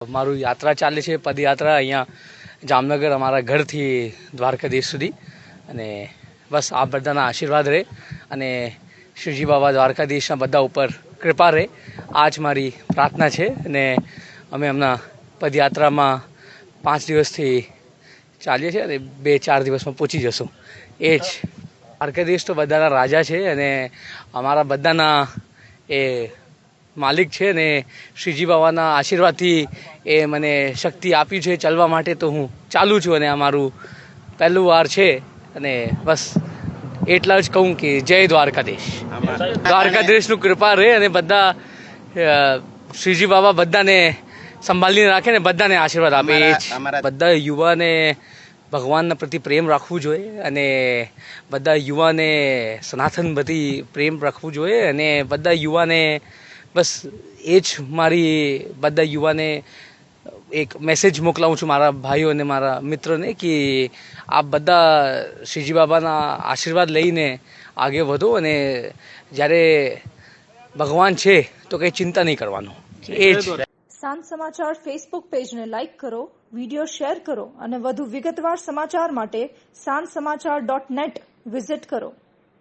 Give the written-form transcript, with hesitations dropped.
મારું યાત્રા ચાલે છે, પદયાત્રા અહીંયા જામનગર અમારા ઘરથી દ્વારકાધીશ સુધી. અને બસ આ બધાના આશીર્વાદ રહે અને શિવજી બાબા દ્વારકાધીશના બધા ઉપર કૃપા રહે. આ જ મારી પ્રાર્થના છે. અને અમે હમણાં પદયાત્રામાં 5 દિવસથી ચાલીએ છીએ અને 2-4 દિવસમાં પહોંચી જશું. એ જ દ્વારકાધીશ તો બધાના રાજા છે અને અમારા બધાના એ માલિક છે ને શ્રીજી બાબાના આશીર્વાદથી એ મને શક્તિ આપી છે ચાલવા માટે. તો હું ચાલું છું અને આ મારું પહેલું વાર છે અને બસ એટલા જ કહું કે જય દ્વારકાધીશ. દ્વારકાધીશનું કૃપા રહે અને બધા શ્રીજી બાબા બધાને સંભાળીને રાખે ને બધાને આશીર્વાદ આપે. એ જ બધા યુવાને ભગવાનના પ્રતિ પ્રેમ રાખવું જોઈએ અને બધા યુવાને સનાતન પ્રતિ પ્રેમ રાખવું જોઈએ અને બધા યુવાને બસ એ જ મારી બધા યુવાને એક મેસેજ મોકલાવું છું મારા ભાઈઓ અને મારા મિત્રોને કે આપ બધા શ્રીજી બાબાના આશીર્વાદ લઈને આગળ વધો અને જ્યારે ભગવાન છે તો કંઈ ચિંતા નહીં કરવાનું. એ જ સાંજ સમાચાર ફેસબુક પેજને લાઇક કરો, વિડીયો શેર કરો અને વધુ વિગતવાર સમાચાર માટે sanssamachar.net વિઝિટ કરો.